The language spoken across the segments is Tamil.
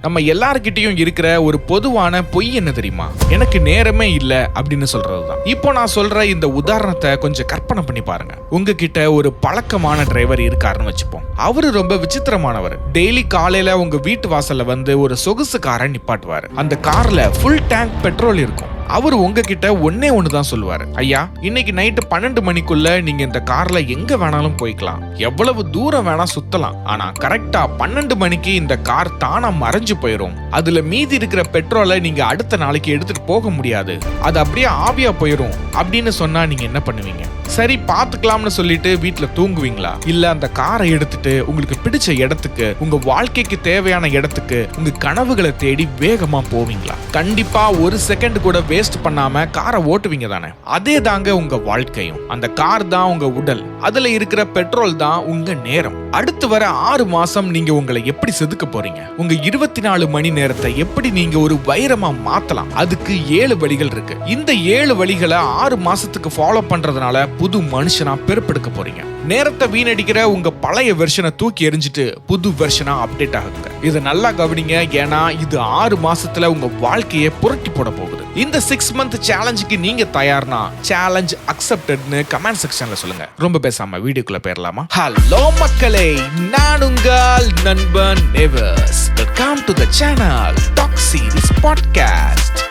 நம்ம எல்லார்கிட்டயும் இருக்கிற ஒரு பொதுவான பொய் என்ன தெரியுமா? எனக்கு நேரமே இல்ல அப்படின்னு சொல்றதுதான். இப்போ நான் சொல்ற இந்த உதாரணத்தை கொஞ்சம் கற்பனை பண்ணி பாருங்க. உங்ககிட்ட ஒரு பழக்கமான டிரைவர் இருக்காருன்னு வச்சுப்போம். அவரு ரொம்ப விசித்திரமானவர். டெய்லி காலையில உங்க வீட்டு வாசல்ல வந்து ஒரு சொகுசு காரை நிப்பாட்டுவாரு. அந்த கார்ல ஃபுல் டேங்க் பெட்ரோல் இருக்கும். அவர் உங்ககிட்ட ஒன்னே ஒண்ணுதான் சொல்லுவாரு, ஐயா இன்னைக்கு நைட்டு 12 மணிக்குள்ள நீங்க இந்த கார்ல எங்க வேணாலும் போய்க்கலாம், எவ்வளவு தூரம் வேணா சுத்தலாம், ஆனா கரெக்டா 12 மணிக்கு இந்த கார் தானா மறைஞ்சு போயிரும். அதுல மீதி இருக்கிற பெட்ரோலை நீங்க அடுத்த நாளைக்கு எடுத்துட்டு போக முடியாது, அது அப்படியே ஆவியா போயிரும் அப்படின்னு சொன்னா நீங்க என்ன பண்ணுவீங்க? சரி பாத்துக்கலாம்னு சொல்லிட்டு வீட்டுல தூங்குவீங்களா? இல்ல அந்த காரை எடுத்துட்டு உங்களுக்கு பிடிச்ச இடத்துக்கு, உங்க வாழ்க்கைக்கு தேவையான இடத்துக்கு, உங்க கனவுகளை தேடி வேகமா போவீங்களா? கண்டிப்பா ஒரு செகண்ட் கூட வேஸ்ட் பண்ணாம காரை ஓட்டுவீங்க தானே? அதே தாங்க உங்க வாழ்க்கையும். அந்த கார் தான் உங்க உடல், அதுல இருக்கிற பெட்ரோல் தான் உங்க நேரம். அடுத்து வர 6 மாசம் நீங்க உங்களை எப்படி செதுக்க போறீங்க? உங்க 24 மணி நேரத்தை எப்படி நீங்க ஒரு வைரமா மாத்தலாம்? அதுக்கு 7 வழிகள் இருக்கு. இந்த 7 வழிகளை 6 மாசத்துக்கு ஃபாலோ பண்றதுனால புது மனுஷனா பெருப்பெடுக்க போறீங்க. நேரத்தை வீணடிக்கிற உங்க பழைய வெர்ஷனை தூக்கி எறிஞ்சிட்டு புது வெர்ஷனா அப்டேட் ஆகுங்க. இதை நல்லா கவனிங்க, ஏன்னா இது 6 மாசத்துல உங்க வாழ்க்கையை புரட்டி போட போகுது. இந்த 6 மந்த் சேலஞ்சுக்கு நீங்க தயார்னா சேலஞ்ச் அக்செப்டட்னு கமெண்ட் செக்ஷன்ல சொல்லுங்க. ரொம்ப பேசாம வீடியோக்குள்ள போயிடலாமா? ஹலோ மக்களே, நான் உங்கள் நண்பன் நேவர்ஸ். Welcome to the channel talk series podcast.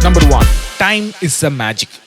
Number 1, time is a magic.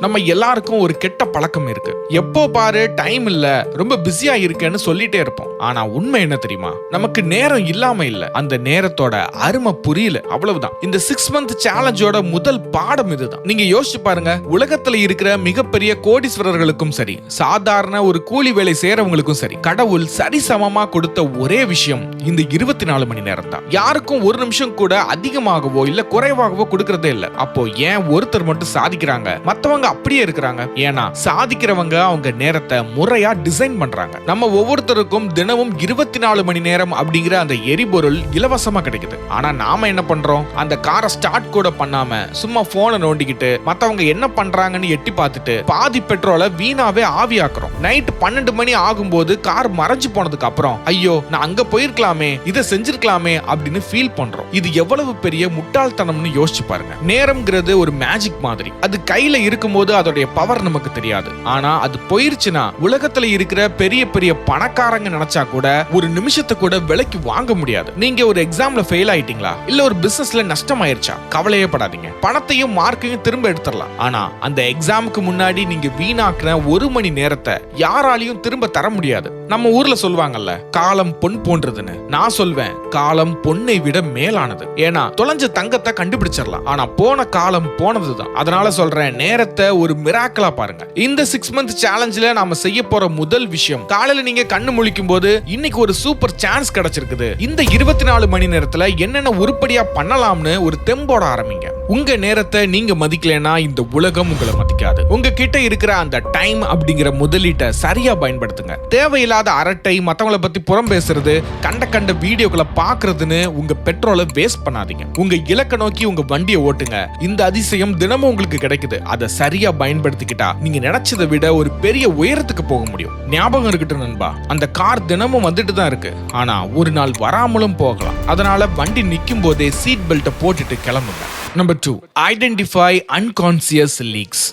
நம்ம எல்லாருக்கும் ஒரு கெட்ட பழக்கம் இருக்கு. எப்போ பாரு டைம் இல்ல, ரொம்ப பிஸியா இருக்கேன்னு சொல்லிட்டே இருப்போம். ஆனா உண்மை என்ன தெரியுமா? நமக்கு நேரம் இல்லாம இல்ல, அந்த நேரத்தோட அருமை புரியல, அவ்வளவுதான். இந்த 6 மந்த் சேலஞ்சோட முதல் பாடம் இதுதான். நீங்க யோசிச்சு பாருங்க, உலகத்துல இருக்கிற மிகப்பெரிய கோடீஸ்வரர்களுக்கும் சரி, சாதாரண ஒரு கூலி வேலை செய்யறவங்களுக்கும் சரி, கடவுள் சரிசமமா கொடுத்த ஒரே விஷயம் இந்த 24 மணி நேரம் தான். யாருக்கும் ஒரு நிமிஷம் கூட அதிகமாகவோ இல்ல குறைவாகவோ கொடுக்கறதே இல்ல. அப்போ ஏன் ஒருத்தர் மட்டும் சாதிக்கிறாங்க, மத்தவங்க அப்படியே இருக்கிறாங்க? ஏன்னா சாதிக்கிறவங்க அவங்க நேரத்தை முறையா டிசைன் பண்றாங்க. நம்ம ஒவ்வொருத்தருக்கும் தினமும் 24 மணி நேரம் அப்படிங்கிற அந்த எரிபொருள் இலவசமா கிடைக்குது. ஆனா நாம என்ன பண்றோம்? அந்த காரை ஸ்டார்ட் கூட பண்ணாம சும்மா போனை நோண்டிக்கிட்டு மத்தவங்க என்ன பண்றாங்கன்னு எட்டி பார்த்துட்டு பாதி பெட்ரோலை வீணாவே ஆவியாக்குறோம். நைட் 12 மணி ஆகும்போது கார் மறைஞ்சு போனதுக்கு அப்புறம் ஐயோ நான் அங்க போயிருக்கலாமே, இதை செஞ்சிருக்கலாமே அப்படின்னு ஃபீல் பண்றோம். இது எவ்வளவு பெரிய முட்டாள்தனம்னு யோசிச்சு பாருங்க. நேரம்ங்கிறது ஒரு மேஜிக் மாதிரி. அது கையில இருக்கும்போது அதோடைய பவர் நமக்கு தெரியாது. ஆனா அது போயிருச்சுன்னா உலகத்துல இருக்கிற பெரிய பெரிய பணக்காரங்க நினைச்சா கூட ஒரு நிமிஷத்தை கூட விலைக்கு வாங்க முடியாது. நீங்க ஒரு எக்ஸாம்ல ஃபெயில் ஆயிட்டீங்களா, இல்ல ஒரு பிசினஸ்ல நஷ்டம் ஆயிருச்சா, கவலையே படாதீங்க. பணத்தையும் மார்க்கையும் திரும்ப எடுத்துடலாம். ஆனா அந்த எக்ஸாமுக்கு முன்னாடி நீங்க வீணாக்குன 1 மணி நேரத்தை யாராலையும் திரும்ப தர முடியாது. நம்ம ஊர்ல சொல்லுவாங்கல்ல, காலம் பொன் போன்றதுன்னு. நான் சொல்வேன், காலம் பொன்னை விட மேலானது. ஏன்னா தொலைஞ்ச தங்கத்தை கண்டுபிடிச்சிடலாம், ஆனா போன காலம் போனதுதான். அதனால சொல்றேன், நேரத்தை ஒரு மிராக்கலா பாருங்க. இந்த 6 மந்த் சேலஞ்சில நாம செய்ய போற முதல் விஷயம், காலையில நீங்க கண்ணு முழிக்கும் போது இன்னைக்கு ஒரு சூப்பர் சான்ஸ் கிடைச்சிருக்குது, இந்த 24 மணி நேரத்துல என்னென்ன உருப்படியா பண்ணலாம்னு ஒரு தெம்போட ஆரம்பிங்க. உங்க நேரத்தை நீங்க மதிக்கலனா இந்த உலகம் உங்களை மதிக்காது. உங்ககிட்ட இருக்கிற அந்த டைம் அப்படிங்கிற முதலீட்டை சரியா பயன்படுத்துங்க. தேவையில்லாத அரட்டை, மத்தவங்கள பத்தி புறம் பேசுறது, கண்ட வீடியோக்களை பாக்குறதுன்னு உங்க பெட்ரோலை வேஸ்ட் பண்ணாதீங்க. உங்க இலக்க நோக்கி உங்க வண்டியை ஓட்டுங்க. இந்த அதிசயம் தினமும் உங்களுக்கு கிடைக்குது. அதை சரியா பயன்படுத்திக்கிட்டா நீங்க நினைச்சதை விட ஒரு பெரிய உயரத்துக்கு போக முடியும். ஞாபகம் இருக்கட்டும் நண்பா, அந்த கார் தினமும் வந்துட்டு தான் இருக்கு, ஆனா ஒரு நாள் வராமலும் போகலாம். அதனால வண்டி நிக்கும் போதே சீட் பெல்ட்டை போட்டுட்டு கிளம்புங்க. Number 2, identify unconscious leaks.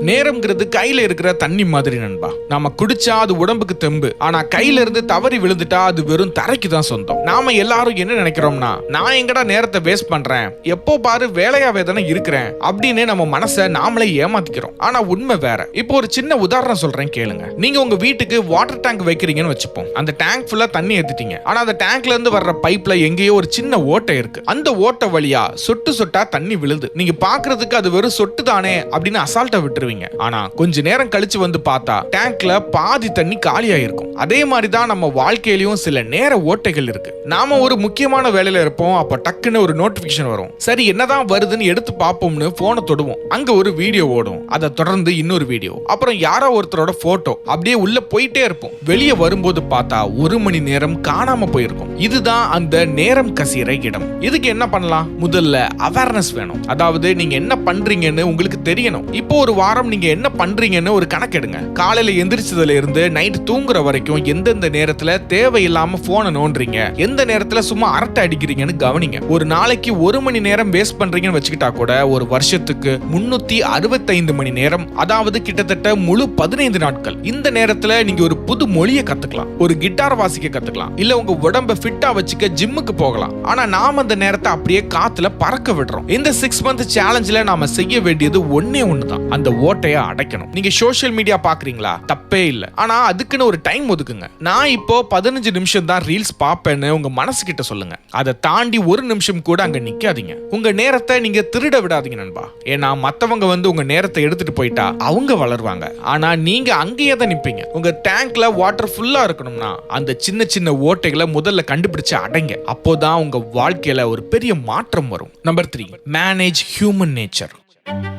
நேரம்ங்கிறது கையில இருக்கிற தண்ணி மாதிரி நண்பா. நாம குடிச்சா அது உடம்புக்கு தெம்பு, ஆனா கையில இருந்து தவறி விழுந்துட்டா அது வெறும் தரைக்கு தான் சொந்தம். நாம எல்லாரும் என்ன நினைக்கிறோம்னா, நான் எங்கடா நேரத்தை வேஸ்ட் பண்றேன், எப்போ பாரு வேலையாவே தானே இருக்கிறேன் அப்படின்னு நம்ம மனசை நாமளே ஏமாத்திக்கிறோம். ஆனா உண்மை வேற. இப்போ ஒரு சின்ன உதாரணம் சொல்றேன் கேளுங்க. நீங்க உங்க வீட்டுக்கு வாட்டர் டேங்க் வைக்கிறீங்கன்னு வச்சுப்போம். அந்த டேங்க் ஃபுல்லா தண்ணி ஏத்திட்டீங்க. ஆனா அந்த டேங்க்ல இருந்து வர்ற பைப்ல எங்கேயோ ஒரு சின்ன ஓட்டை இருக்கு. அந்த ஓட்டை வழியா சொட்டு சொட்டா தண்ணி விழுது. நீங்க பாக்குறதுக்கு அது வெறும் சொட்டு தானே அப்படின்னு அசால்ட்டா விட்டுருவீங்க. ஆனா கொஞ்ச நேரம் கழிச்சு வந்து பார்த்தா டேங்க்ல பாதி தண்ணி காலியா இருக்கும். அதே மாதிரி தான் நம்ம வாழ்க்கையிலயும் சில நேர ஓட்டைகள் இருக்கு. நாம ஒரு முக்கியமான வேலையில இருப்போம், அப்ப டக்குன்னு ஒரு நோட்டிபிகேஷன் வரும். சரி என்னதான் வருதுன்னு எடுத்து பார்ப்போம்னு போனை தொடுவோம். அங்க ஒரு வீடியோ ஓடும், அதை தொடர்ந்து இன்னொரு வீடியோ, அப்புறம் யாரோ ஒருத்தரோட போட்டோ. அப்படியே உள்ள போயிட்டே இருப்போம். வெளியே வரும்போது பார்த்தா 1 மணி நேரம் காணாம போயிருக்கும். இதுதான் அந்த நேரம் கசிற இடம். இதுக்கு என்ன பண்ணலாம்? முதல்ல அவேர்னஸ் வேணும். அதாவது நீங்க என்ன பண்றீங்கன்னு உங்களுக்கு தெரியணும். இப்போ ஒரு வாரம் வாரம் நீங்க என்ன பண்றீங்கன்னு ஒரு கணக்கெடுங்க. காலையில எந்திரிச்சதுல இருந்து நைட் தூங்குற வரைக்கும் எந்தெந்த நேரத்துல தேவையில்லாம போனை நோண்டுறீங்க, எந்த நேரத்துல சும்மா அரட்டை அடிக்கிறீங்கன்னு கவனிங்க. ஒரு நாளைக்கு 1 மணி நேரம் வேஸ்ட் பண்றீங்கன்னு வச்சுக்கிட்டா கூட ஒரு வருஷத்துக்கு 365 மணி நேரம், அதாவது கிட்டத்தட்ட முழு 15 நாட்கள். இந்த நேரத்துல நீங்க ஒரு புது மொழியை கத்துக்கலாம், ஒரு கிட்டார் வாசிக்க கத்துக்கலாம், இல்ல உங்க உடம்ப ஃபிட்டா வச்சுக்க ஜிம்முக்கு போகலாம். ஆனா நாம அந்த நேரத்தை அப்படியே காத்துல பறக்க விடுறோம். இந்த 6 மந்த் சேலஞ்சில நாம செய்ய வேண்டியது ஒன்னே ஒண்ணுதான், அந்த ஓட்டையை அடைக்கணும். நீங்க சோஷியல் மீடியா பாக்குறீங்களா? தப்பே இல்ல, ஆனா அதுக்குன்னு ஒரு டைம் ஒதுக்குங்க. நான் இப்போ 15 நிமிஷம் தான் ரீல்ஸ் பாப்பேன்னு உங்க மனசு கிட்ட சொல்லுங்க. அதை தாண்டி 1 நிமிஷம் கூட அங்க நிக்காதீங்க. உங்க நேரத்தை நீங்க திருட விடாதீங்க நண்பா. ஏன்னா மத்தவங்க உங்க நேரத்தை எடுத்துட்டு போயிட்டா அவங்க வளருவாங்க, ஆனா நீங்க அங்கேயே தான் நிப்பீங்க. உங்க டேங்க்ல வாட்டர் ஃபுல்லா இருக்கணும்னா அந்த சின்ன சின்ன ஓட்டைகளை முதல்ல கண்டுபிடிச்சு அடைங்க. அப்போதான் உங்க வாழ்க்கையில ஒரு பெரிய மாற்றம் வரும். Number 3, manage human nature.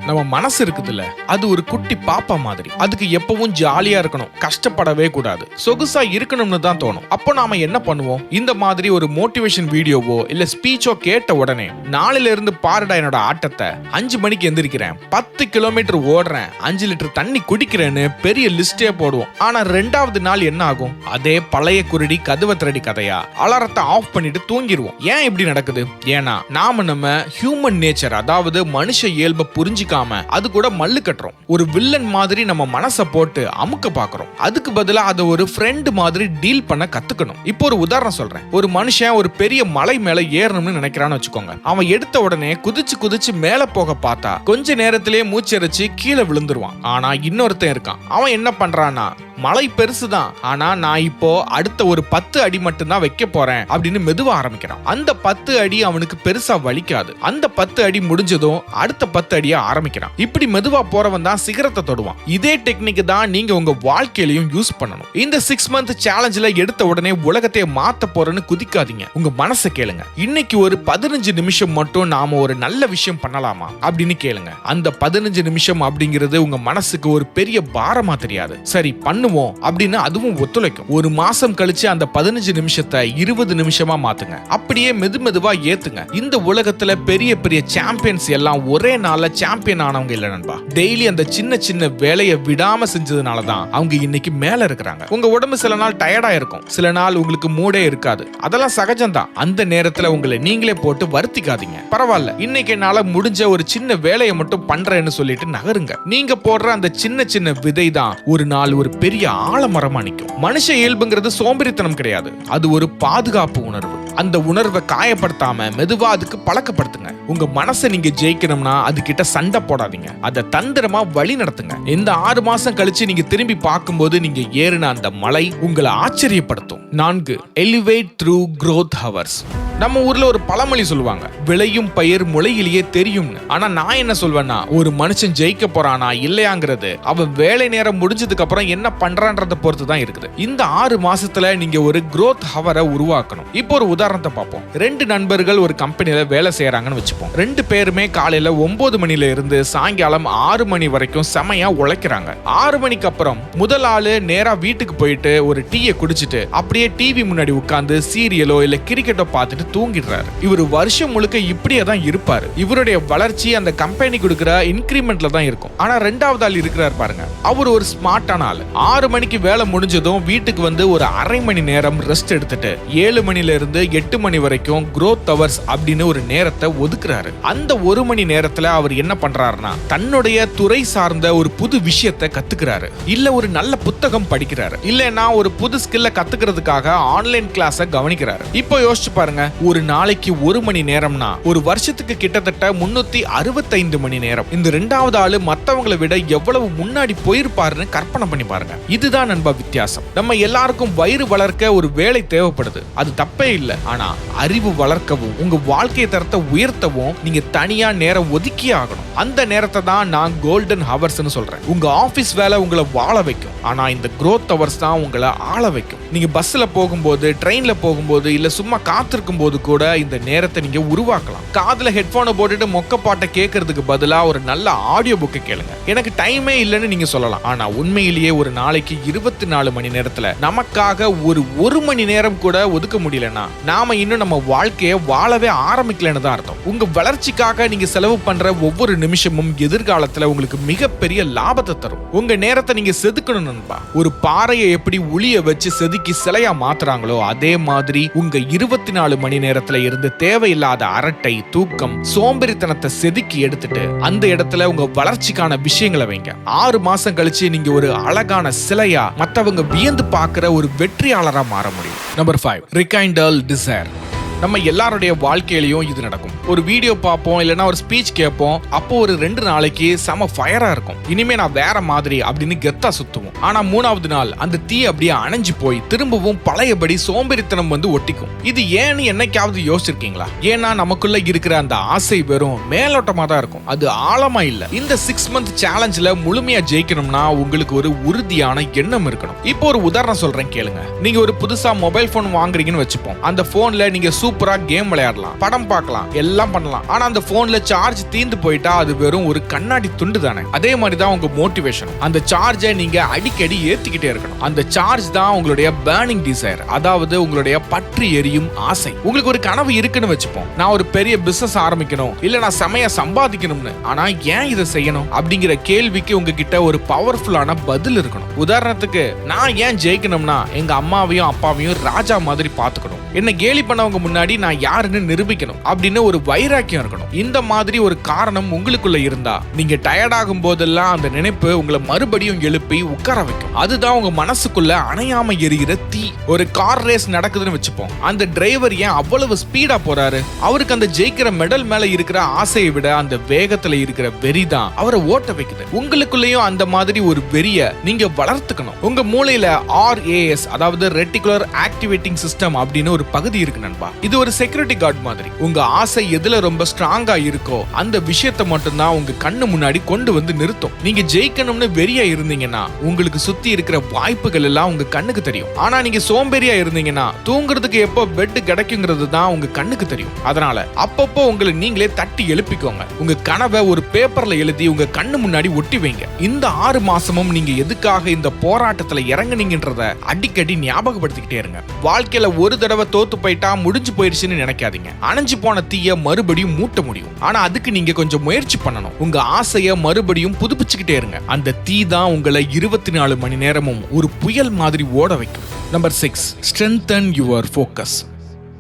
நம்ம மனசு இருக்குதுல்ல, அது ஒரு குட்டி பாப்பா மாதிரி. அதுக்கு எப்பவும் ஜாலியா இருக்கணும், கஷ்டப்படவே கூடாது, சொகுசா இருக்கணும்னு தான் தோணும். அப்போ நாம என்ன பண்ணுவோம்? இந்த மாதிரி ஒரு மோட்டிவேஷன் வீடியோவோ இல்ல ஸ்பீச்சோ கேட்ட உடனே நாளையில இருந்து பாருடா என்னோட ஆட்டத்தை, 5 மணிக்கு எந்திரிக்கிறேன், 10 கிலோமீட்டர் ஓடுறேன், 5 லிட்டர் தண்ணி குடிக்கிறேன்னு பெரிய லிஸ்டே போடுவோம். ஆனா 2வது நாள் என்ன ஆகும்? அதே பழைய குருடி கதவை திரடி கதையா அலாரத்தை ஆஃப் பண்ணிட்டு தூங்கிடுவோம். ஏன் இப்படி நடக்குது? ஏன்னா நம்ம ஹியூமன் நேச்சர், அதாவது மனுஷ இயல்பை புரிஞ்சிக்காம அது கூட மல்லு கட்டுறோம். ஒரு வில்லன் மாதிரி நம்ம மனசை போட்டு அமுக்க பாக்குறோம். அதுக்கு பதிலா அதை ஒரு ஃப்ரெண்ட் மாதிரி டீல் பண்ண கத்துக்கணும். இப்போ ஒரு உதாரணம் சொல்றேன். ஒரு மனுஷன் ஒரு பெரிய மலை மேல ஏறணும்னு நினைக்கிறான்னு வச்சுக்கோங்க. அவன் எடுத்த உடனே குதிச்சு குதிச்சு மேல போக பார்த்தா கொஞ்ச நேரத்திலேயே மூச்சரிச்சு கீழே விழுந்துருவான். ஆனா இன்னொருத்தன் இருக்கான். அவன் என்ன பண்றான்னா, மலை பெருசுதான், ஆனா நான் இப்போ அடுத்த ஒரு 10 அடி மட்டும் தான் வைக்க போறேன் அப்படின்னு மெதுவா ஆரம்பிக்கிறான். அந்த 10 அடி அவனுக்கு பெருசா வலிக்காது. அந்த 10 அடி முடிஞ்சதும் அடுத்த 10 அடியை ஆரம்பிக்கிறான். இப்படி மெதுவா போறவன் தான் சிகரத்தை தொடுவான். இதே டெக்னிக் தான் நீங்க உங்க வாழ்க்கையிலையும் யூஸ் பண்ணணும். இந்த 6 மந்த் சேலஞ்சில எடுத்த உடனே உலகத்தை மாத்த போறேன்னு குதிக்காதீங்க. உங்க மனசை கேளுங்க. இன்னைக்கு ஒரு 15 நிமிஷம் மட்டும் நாம ஒரு நல்ல விஷயம் பண்ணலாமா அப்படின்னு கேளுங்க. அந்த 15 நிமிஷம் அப்படிங்கிறது உங்க மனசுக்கு ஒரு பெரிய பாரமா தெரியாது. சரி பண்ணுவோம் அப்படின்னு அதுவும் ஒத்துழைக்கும். ஒரு மாசம் கழிச்சு அந்த 15 நிமிஷத்தை 20 நிமிஷமா மாத்துங்க. அப்படியே மெதுமெதுவா ஏத்துங்க. இந்த உலகத்துல பெரிய பெரிய சாம்பியன்ஸ் எல்லாம் ஒரே நாள்ல சாம்பியன் ஆனவங்க இல்ல நண்பா. டெய்லி அந்த சின்ன சின்ன வேலையை விடாம செஞ்சதுனால தான் அவங்க இன்னைக்கு மேல இருக்கிறாங்க. உங்க உடம்பு சில நாள் டயர்டா இருக்கும், சில நாள் உங்களுக்கு மூடே இருக்காது. அதெல்லாம் சகஜம்தான். அந்த நேரத்துல உங்களை நீங்களே போட்டு வருத்திக்காதீங்க. பரவாயில்ல, இன்னைக்கு என்னால முடிஞ்ச ஒரு சின்ன வேலையை மட்டும் பண்றேன்னு சொல்லிட்டு நகருங்க. நீங்க போடுற அந்த சின்ன சின்ன விதை தான் ஒரு நாள் ஒரு பெரிய ஆலமரமா நிக்கும். மனுஷ இயல்புங்கிறது சோம்பேறித்தனம் கிடையாது, அது ஒரு பாதுகாப்பு உணர்வு. அந்த உணர்வை காயப்படுத்தாம மெதுவா அதுக்கு பழக்கப்படுத்துங்க. உங்க மனசை நீங்க ஜெயிக்கணும்னா அது கிட்ட சண்டை போடாதீங்க, அதை தந்திரமா வழி நடத்துங்க. இந்த 6 மாசம் கழிச்சு நீங்க திரும்பி பார்க்கும்போது நீங்க ஏறின அந்த மலை உங்களை ஆச்சரியப்படுத்தும். 4, எலிவேட் த்ரூ growth hours. நம்ம ஊர்ல ஒரு பழமொழி சொல்லுவாங்க, விளையும் பயிர் முளையிலேயே தெரியும்னு. ஆனா நான் என்ன சொல்வேன்னா, ஒரு மனுஷன் ஜெயிக்க போறானா இல்லையாங்கிறது அவன் வேலை நேரம் முடிஞ்சதுக்கு அப்புறம் என்ன பண்றான்றத பொறுத்து தான் இருக்குது. இந்த 6 மாசத்துல நீங்க ஒரு growth hour-ஐ உருவாக்கணும். இப்போ ஒரு உதாரணத்தை பார்ப்போம். 2 நண்பர்கள் ஒரு கம்பெனில வேலை செய்யறாங்கன்னு வச்சுப்போம். 2 பேருமே காலையில 9 மணில இருந்து சாயங்காலம் 6 மணி வரைக்கும் செமையா உழைக்கிறாங்க. 6 மணிக்கு அப்புறம் முதல் ஆளு நேரா வீட்டுக்கு போயிட்டு ஒரு டீயை குடிச்சிட்டு அப்படியே டிவி முன்னாடி உட்கார்ந்து சீரியலோ இல்ல கிரிக்கெட்டோ பார்த்துட்டு தூங்கிடுறாரு. இவர் வருஷம் முழுக்க இப்படியே தான் இருப்பாரு. இவருடைய வளர்ச்சி அந்த கம்பெனி கொடுக்கிற இன்கிரிமெண்ட்ல தான் இருக்கும். ஆனா 2வது ஆள் இருக்கிறார் பாருங்க, அவர் ஒரு ஸ்மார்ட்டான ஆள். 6 மணிக்கு வேலை முடிஞ்சதும் வீட்டுக்கு வந்து ஒரு அரை மணி நேரம் ரெஸ்ட் எடுத்துட்டு 7 மணில இருந்து 8 மணி வரைக்கும் growth hours அப்படின்னு ஒரு நேரத்தை ஒதுக்குறாரு. அந்த 1 மணி நேரத்துல அவர் என்ன பண்றாருன்னா, தன்னுடைய துறை சார்ந்த ஒரு புது விஷயத்தை கத்துக்கிறாரு, இல்ல ஒரு நல்ல புத்தகம் படிக்கிறாரு, இல்லன்னா ஒரு புது ஸ்கில்ல கத்துக்கிறதுக்காக ஆன்லைன் கிளாஸை கவனிக்கிறாரு. இப்போ யோசிச்சு பாருங்க, ஒரு நாளைக்கு 1 மணி நேரம்னா ஒரு வருஷத்துக்கு கிட்டத்தட்ட 365 மணி நேரம். இந்த 2வது ஆளு மத்தவங்களை விட எவ்வளவு முன்னாடி போயிருப்பாருன்னு கற்பனை பண்ணி பாருங்க. இதுதான் நண்பா வித்தியாசம். நம்ம எல்லாருக்கும் வயிறு வளர்க்க ஒரு வேலை தேவைப்படுது, அது தப்பே இல்லை. ஆனா அறிவு வளர்க்கவும் உங்க வாழ்க்கை தரத்தை உயர்த்தவும் நீங்க தனியா நேரம் ஒதுக்கியே ஆகணும். அந்த நேரத்தை தான் நான் கோல்டன் ஹவர்ஸ்னு சொல்றேன். உங்க ஆபீஸ் வேலை உங்களை வாழ வைக்கும், ஆனா இந்த growth hours தான் உங்களை ஆள வைக்கும். நீங்க பஸ்ல போகும்போது, ட்ரெயின்ல போகும்போது, இல்ல சும்மா காத்திருக்கும் போது கூட இந்த நேரத்தை நீங்க உருவாக்கலாம். காதுல ஹெட்போனை போட்டுட்டு மொக்க பாட்டை கேட்கறதுக்கு பதிலா ஒரு நல்ல ஆடியோ புக்கை கேளுங்க. எனக்கு டைமே இல்லைன்னு நீங்க சொல்லலாம். ஆனா உண்மையிலேயே ஒரு நாளைக்கு 24 மணி நேரத்துல நமக்காக ஒரு மணி நேரம் கூட ஒதுக்க முடியலன்னா நாம இன்னும் நம்ம வாழ்க்கையை வாழவே ஆரம்பிக்கலன்னு தான் அர்த்தம். உங்க வளர்ச்சிக்காக நீங்க செலவு பண்ற ஒவ்வொரு நிமிஷமும் எதிர்காலத்துல உங்களுக்கு மிகப்பெரிய லாபத்தை தரும். உங்க நேரத்தை நீங்க செதுக்கணும் நண்பா. ஒரு பாறையை எப்படி உளிய வச்சு செதுக்கி சிலையா மாத்துறாங்களோ அதே மாதிரி உங்க 24 மணி நேரத்துல இருந்து தேவையில்லாத அரட்டை, தூக்கம், சோம்பேறித்தனத்தை செதுக்கி எடுத்துட்டு அந்த இடத்துல உங்க வளர்ச்சிக்கான விஷயங்களை வைங்க. 6 மாசம் கழிச்சு நீங்க ஒரு அழகான சிலையா மத்தவங்க வியந்து பார்க்கிற ஒரு வெற்றியாளரா மாற முடியும். Number 5, rekindle desire. நம்ம எல்லாருடைய வாழ்க்கையிலையும் இது நடக்கும். ஒரு வீடியோ பார்ப்போம், இல்லைன்னா ஒரு ஸ்பீச் கேட்போம். அப்போ ஒரு 2 நாளைக்கு செம ஃபயரா இருக்கும். இனிமே நான் வேற மாதிரி அப்படின்னு கெத்தா சுத்துவோம். ஆனா 3வது நாள் அந்த தீ அப்படியே அணைஞ்சு போய் திரும்பவும் பழையபடி சோம்பேறித்தனம் வந்து ஒட்டிக்கும். இது ஏன்னு என்னைக்காவது யோசிச்சிருக்கீங்களா? ஏன்னா நமக்குள்ள இருக்கிற அந்த ஆசை வெறும் மேலோட்டமா தான் இருக்கும், அது ஆழமா இல்ல. இந்த 6 மந்த் சேலஞ்சில் முழுமையா ஜெயிக்கணும்னா உங்களுக்கு ஒரு உறுதியான எண்ணம் இருக்கணும். இப்போ ஒரு உதாரணம் சொல்றேன் கேளுங்க. நீங்க ஒரு புதுசா மொபைல் போன் வாங்குறீங்கன்னு வச்சுப்போம். அந்த போன்ல நீங்க சூப்பரா கேம் விளையாடலாம், படம் பார்க்கலாம், எல்லாம் பண்ணலாம். ஆனா அந்த போன்ல சார்ஜ் தீந்து போயிட்டா அது வெறும் ஒரு கண்ணாடி துண்டு தானே. அதே மாதிரி தான் உங்க மோட்டிவேஷன். அந்த சார்ஜை நீங்க அடிக்கடி ஏத்திக்கிட்டே இருக்கணும். அந்த சார்ஜ் தான் உங்களுடைய பர்னிங் டிசைர், அதாவது உங்களுடைய பற்றி எரியும் ஆசை. உங்களுக்கு ஒரு கனவு இருக்குன்னு வச்சுப்போம். நான் ஒரு பெரிய பிசினஸ் ஆரம்பிக்கணும், இல்ல நான் செமையா சம்பாதிக்கணும்னு. ஆனா ஏன் இதை செய்யணும் அப்படிங்கிற கேள்விக்கு உங்ககிட்ட ஒரு பவர்ஃபுல்லான பதில் இருக்கணும். உதாரணத்துக்கு, நான் ஏன் ஜெயிக்கணும்னா எங்க அம்மாவையும் அப்பாவையும் ராஜா மாதிரி பாத்துக்கணும், என்ன கேலி பண்ணவங்க முன்னாடி நான் யாருன்னு நிரூபிக்கணும் அப்படின்னு ஒரு வைராக்கியம் இருக்கணும். இந்த மாதிரி ஒரு காரணம் உங்களுக்குள்ள இருந்தா நீங்க டயர்ட் ஆகும் போதெல்லாம் அந்த நினைப்பு உங்களை மறுபடியும் எழுப்பி உட்கார வைக்கும். அதுதான் உங்க மனசுக்குள்ள அணையாம எரிகிற தீ. ஒரு கார் ரேஸ் நடக்குதுன்னு வச்சுப்போம். அந்த டிரைவர் ஏன் அவ்வளவு ஸ்பீடா போறாரு? அவருக்கு அந்த ஜெயிக்கிற மெடல் மேல இருக்கிற ஆசையை விட அந்த வேகத்துல இருக்கிற வெறி தான் அவரை ஓட்ட வைக்குது. உங்களுக்குள்ளேயும் அந்த மாதிரி ஒரு வெறிய நீங்க வளர்த்துக்கணும். உங்க மூளையில RAS, அதாவது ரெட்டிகுலர் ஆக்டிவேட்டிங் சிஸ்டம் அப்படின்னு ஒரு பகுதி இருக்கு நண்பா. இது ஒரு செக்யூரிட்டி கார்டு மாதிரி. உங்க ஆசை எதுல ரொம்ப ஸ்ட்ராங்கா இருக்கோ அந்த விஷயத்தை மட்டும்தான் உங்க கண்ணு முன்னாடி கொண்டு வந்து நிறுத்தும். நீங்க ஜெயிக்கணும்னு வெறியா இருந்தீங்கன்னா உங்களுக்கு சுத்தி இருக்கிற வாய்ப்புகள் எல்லாம் உங்க கண்ணுக்கு தெரியும். ஆனா நீங்க சோம்பேறியா இருந்தீங்கன்னா தூங்குறதுக்கு எப்போ பெட் கிடைக்குங்கிறது தான் உங்க கண்ணுக்கு தெரியும். அதனால அப்பப்போ உங்களை நீங்களே தட்டி எழுப்பிக்கோங்க. உங்க கனவை ஒரு பேப்பர்ல எழுதி உங்க கண்ணு முன்னாடி ஒட்டி வைங்க. இந்த 6 மாசமும் நீங்க எதுக்காக இந்த போராட்டத்துல இறங்குனீங்கன்றத அடிக்கடி ஞாபகப்படுத்திக்கிட்டே இருங்க. வாழ்க்கையில ஒரு தடவை தோத்து போயிட்டா முடிஞ்சு போயிருச்சுன்னு நினைக்காதீங்க. அணைஞ்சு போன தீய மறுபடியும் மூட்ட முடியும். ஆனா அதுக்கு நீங்க கொஞ்சம் முயற்சி பண்ணணும். உங்க ஆசைய மறுபடியும் புதுப்பிச்சுக்கிட்டே இருங்க. அந்த தீ தான் உங்களை 24 மணி நேரமும் ஒரு புயல் மாதிரி ஓட வைக்கும். Number 6, strengthen your focus.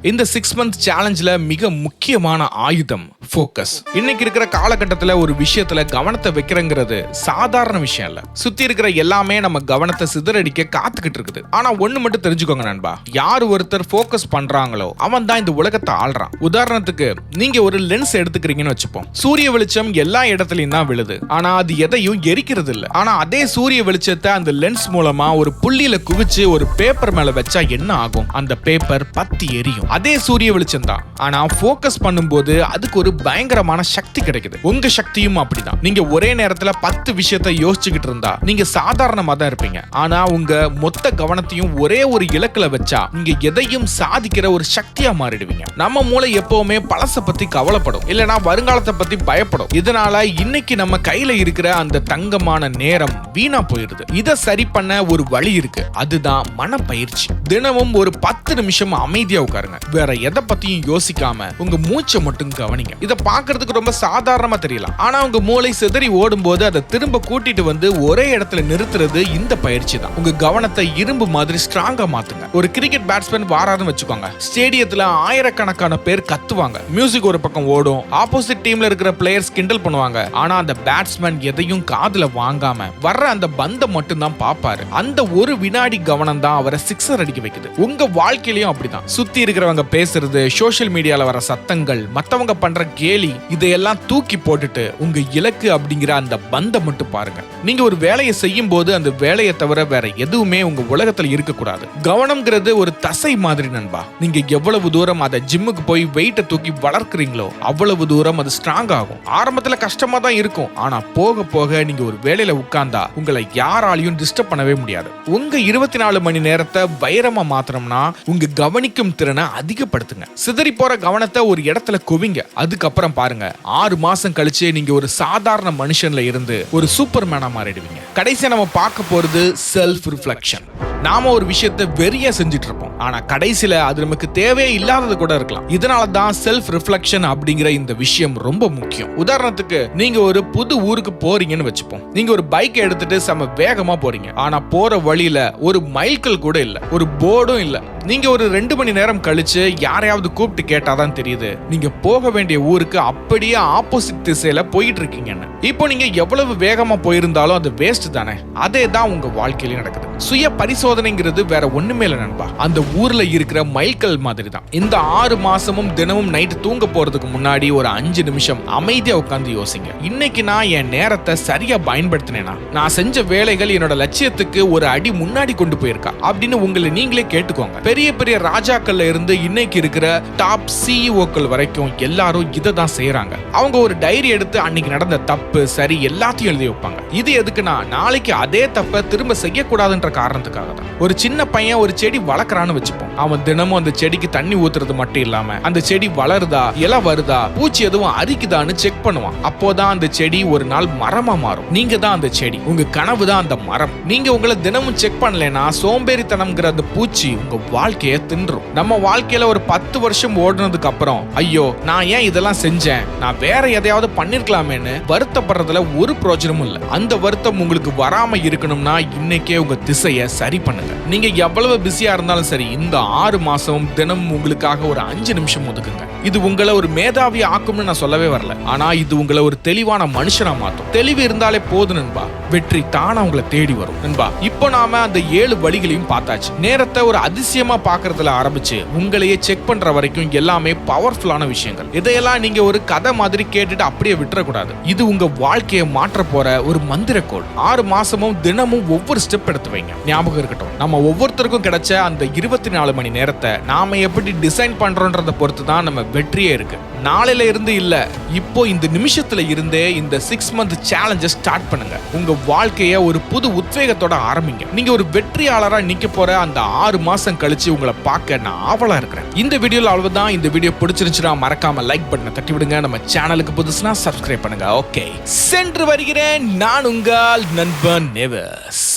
இந்த 6 மந்த் சேலஞ்சில் மிக முக்கியமான ஆயுதம் ஃபோக்கஸ். இன்னைக்கு இருக்கிற காலகட்டத்தில் ஒரு விஷயத்துல கவனத்தை வைக்கிறங்கிறது சாதாரண விஷயம் இல்ல. சுத்தி இருக்கிற எல்லாமே நம்ம கவனத்தை சிதறடிக்க காத்துக்கிட்டு இருக்குது. ஆனா ஒண்ணு மட்டும் தெரிஞ்சுக்கோங்க நண்பா, யார் ஒருத்தர் ஃபோக்கஸ் பண்றாங்களோ அவன் தான் இந்த உலகத்தை ஆள்றான். உதாரணத்துக்கு, நீங்க ஒரு லென்ஸ் எடுத்துக்கிறீங்கன்னு வச்சுப்போம். சூரிய வெளிச்சம் எல்லா இடத்துலயும் தான் விழுது, ஆனா அது எதையும் எரிக்கிறது இல்ல. ஆனா அதே சூரிய வெளிச்சத்தை அந்த லென்ஸ் மூலமா ஒரு புள்ளியில குவிச்சு ஒரு பேப்பர் மேல வச்சா என்ன ஆகும்? அந்த பேப்பர் பத்தி எரியும். அதே சூரிய வெளிச்சம் தான், ஆனா ஃபோக்கஸ் பண்ணும்போது அதுக்கு ஒரு பயங்கரமான சக்தி கிடைக்குது. உங்க சக்தியும் அப்படிதான். நீங்க ஒரே நேரத்துல 10 விஷயத்தை யோசிச்சுக்கிட்டு இருந்தா நீங்க சாதாரணமா தான் இருப்பீங்க. ஆனா உங்க மொத்த கவனத்தையும் ஒரே ஒரு இலக்குல வச்சா நீங்க எதையும் சாதிக்கிற ஒரு சக்தியா மாறிடுவீங்க. நம்ம மூளை எப்பவுமே பழச பத்தி கவலைப்படும், இல்லனா வருங்காலத்தை பத்தி பயப்படும். இதனால இன்னைக்கு நம்ம கையில இருக்கிற அந்த தங்கமான நேரம் வீணா போயிருது. இத சரி பண்ண ஒரு வழி இருக்கு, அதுதான் மனப்பயிற்சி. தினமும் ஒரு 10 நிமிஷம் அமைதியா உட்காருங்க. வேற எதை பத்தியும் யோசிக்காம உங்க மூச்சை மட்டும் கவனிங்க. இத பாக்குறதுக்கு ரொம்ப சாதாரணமா தெரியலாம், ஆனா உங்க மூளை சிதறி ஓடும் போது அதை திரும்ப கூட்டிட்டு வந்து ஒரே இடத்துல நிறுத்துறது இந்த பயிற்சி தான். உங்க கவனத்தை இரும்பு மாதிரி ஸ்ட்ராங்கா மாத்துங்க. ஒரு கிரிக்கெட் பேட்ஸ்மேன் வாராருன்னு வச்சுக்கோங்க. ஸ்டேடியத்துல ஆயிரக்கணக்கான பேர் கத்துவாங்க, மியூசிக் ஒரு பக்கம் ஓடும், ஆப்போசிட் டீம்ல இருக்கிற பிளேயர்ஸ் கிண்டல் பண்ணுவாங்க. ஆனா அந்த பேட்ஸ்மேன் எதையும் காதுல வாங்காம வர்ற அந்த பந்தை மட்டும் தான் பாப்பாரு. அந்த ஒரு வினாடி கவனம் தான் அவரை சிக்ஸர் அடிக்க வைக்குது. உங்க வாழ்க்கையிலயும் அப்படிதான். சுத்தி இருக்கிறவங்க பேசுறது, சோஷியல் மீடியால வர சத்தங்கள், மத்தவங்க பண்ற கேலி இதையெல்லாம் தூக்கி போட்டுட்டு உங்க இலக்கு அப்படிங்கிற அந்த பந்தம் மட்டும் பாருங்க. நீங்க ஒரு வேலையை செய்யும் போது அந்த வேலையை தவிர வேற எதுவுமே உங்க உலகத்துல இருக்கக்கூடாது. கவனம்ங்கிறது ஒரு தசை மாதிரி நண்பா. நீங்க எவ்வளவு தூரம் அதை ஜிம்முக்கு போய் வெயிட்டை தூக்கி வளர்க்குறீங்களோ அவ்வளவு தூரம் அது ஸ்ட்ராங் ஆகும். ஆரம்பத்துல கஷ்டமா தான் இருக்கும், ஆனா போக போக நீங்க ஒரு வேலையில உட்கார்ந்தா உங்களை யாராலையும் டிஸ்டர்ப் பண்ணவே முடியாது. உங்க 24 மணி நேரத்தை வைரமா மாத்திரம்னா உங்க கவனிக்கும் திறனை அதிகப்படுத்துங்க. சிதறி போற கவனத்தை ஒரு இடத்துல குவிங்க. அதுக்கப்புறம் பாருங்க, 6 மாசம் கழிச்சு நீங்க ஒரு சாதாரண மனுஷன்ல இருந்து ஒரு சூப்பர்மேனா மாறிடுவீங்க. கடைசியா நம்ம பார்க்க போறது செல்ஃப் ரிஃப்ளெக்ஷன். நாம ஒரு விஷயத்தை வெறியா செஞ்சுட்டு இருப்போம், ஆனா கடைசியில அது நமக்கு தேவையே இல்லாதது கூட இருக்கலாம். இதனால தான் செல்ஃப் ரிஃப்ளெக்ஷன் அப்படிங்கிற இந்த விஷயம் ரொம்ப முக்கியம். உதாரணத்துக்கு, நீங்க ஒரு புது ஊருக்கு போறீங்கன்னு வச்சுப்போம். நீங்க ஒரு பைக் எடுத்துட்டு செம வேகமா போறீங்க, ஆனா போற வழியில ஒரு மைல்கல் கூட இல்ல, ஒரு போர்டும் இல்ல. நீங்க ஒரு 2 மணி நேரம் கழிச்சு யாரையாவது கூப்பிட்டு கேட்டாதான் தெரியுது நீங்க போக வேண்டிய ஊருக்கு அப்படியே ஆப்போசிட் திசையில போயிட்டு இருக்கீங்கன்னு. இப்போ நீங்க எவ்வளவு வேகமா போயிருந்தாலும் அது வேஸ்ட் தானே. அதே தான் உங்க வாழ்க்கையில நடக்குது. சுய பரிசோதனைங்கிறது வேற ஒண்ணுமே இல்ல நண்பா, அந்த ஊர்ல இருக்கிற மைல்கல் மாதிரி தான். இந்த 6 மாசமும் தினமும் நைட் தூங்க போறதுக்கு முன்னாடி ஒரு 5 நிமிஷம் அமைதியா உட்கார்ந்து யோசிங்க. இன்னைக்கு நான் என் நேரத்தை சரியா பயன்படுத்தினேனா, நான் செஞ்ச வேலைகள் என்னோட லட்சியத்துக்கு ஒரு அடி முன்னாடி கொண்டு போயிருக்கா அப்படின்னு உங்களை நீங்களே கேட்டுக்கோங்க. பெரிய பெரிய ராஜாக்கள்ல இருந்து இன்னைக்கு இருக்கிற டாப் சிஇஓக்கள் வரைக்கும் எல்லாரும் இதை தான் செய்யறாங்க. அவங்க ஒரு டைரி எடுத்து அன்னைக்கு நடந்த தப்பு சரி எல்லாத்தையும் எழுதி வைப்பாங்க. இது எதுக்குன்னா, நாளைக்கு அதே தப்பை திரும்ப செய்யக்கூடாதுன்ற காரணத்துக்காக தான். ஒரு சின்ன பையன் ஒரு செடி வளர்க்கறான்னு வச்சுப்போம். அவன் தினமும் அந்த செடிக்கு தண்ணி ஊத்துறது மட்டும் இல்லாம அந்த செடி வளருதா, இலை வருதா, பூச்சி எதுவும் அரிக்குதான்னு செக் பண்ணுவான். அப்போதான் அந்த செடி ஒரு நாள் மரமா மாறும். நீங்க தான் அந்த செடி, உங்க கனவு தான் அந்த மரம். நீங்க உங்களை தினமும் செக் பண்ணலனா சோம்பேறித்தனம்ங்கிற அந்த பூச்சி உங்க வாழ்க்கையை தின்றும். நம்ம வாழ்க்கையில ஒரு 10 வருஷம் ஓடுனதுக்கு அப்புறம் ஐயோ நான் ஏன் இதெல்லாம் செஞ்சேன், நான் வேற எதையாவது பண்ணிருக்கலாமேன்னு வருத்தப்படுறதுல ஒரு பிரயோஜனமும் இல்ல. அந்த வருத்தம் உங்களுக்கு வராம இருக்கணும்னா இன்னைக்கே உங்க திசையை சரி பண்ணுங்க. நீங்க எவ்வளவு பிஸியா இருந்தாலும் சரி, இந்த 6 மாசம் தினமும் உங்களுக்காக ஒரு 5 நிமிஷம் ஒதுக்குங்க. இது உங்களை ஒரு மேதாவி ஆக்கும்னு நான் சொல்லவே வரல, ஆனா இது உங்களை ஒரு தெளிவான மனுஷனா மாத்தும். தெளிவு இருந்தாலே போதும் நண்பா, வெற்றி தானா உங்களை தேடி வரும் நண்பா. இப்போ நாம அந்த 7 வழிகளையும் பார்த்தாச்சு. நேரத்தை ஒரு அதிசயமா பாக்குறதுல ஆரம்பிச்சு உங்களையே செக் பண்ற வரைக்கும் எல்லாமே பவர்ஃபுல்லான விஷயங்கள். இதையெல்லாம் நீங்க ஒரு கதை மாதிரி கேட்டுட்டு அப்படியே விட்டுறக்கூடாது. இது உங்க வாழ்க்கையை மாற்ற போற ஒரு மந்திரக்கோள். 6 மாசமும் தினமும் ஒவ்வொரு ஸ்டெப் எடுத்து வைங்க. ஞாபகம் இருக்கட்டும், நம்ம ஒவ்வொருத்தருக்கும் கிடைச்ச அந்த 24 மணி நேரத்தை நாம எப்படி டிசைன் பண்றோன்றத பொறுத்து தான் நம்ம வெற்றியே இருக்கு. நாளையில இருந்து இல்ல, இப்போ இந்த நிமிஷத்துல இருந்தே இந்த 6 மந்த் சேலஞ்சை ஸ்டார்ட் பண்ணுங்க. உங்க வாழ்க்கைய ஒரு புது உத்வேகத்தோட ஆரம்பிங்க. நீங்க ஒரு வெற்றியாளரா நிக்க போற அந்த 6 மாசம் கழிச்சு உங்களை பார்க்க நான் ஆவலா இருக்கிறேன். இந்த வீடியோல அவ்வளவுதான். இந்த வீடியோ பிடிச்சிருந்துச்சுன்னா மறக்காம லைக் பட்டனை தட்டி விடுங்க. நம்ம சேனலுக்கு புதுசுனா சப்ஸ்கிரைப் பண்ணுங்க. ஓகே, சென்று வருகிறேன். நான் உங்கள் நண்பன் நெவர்ஸ்.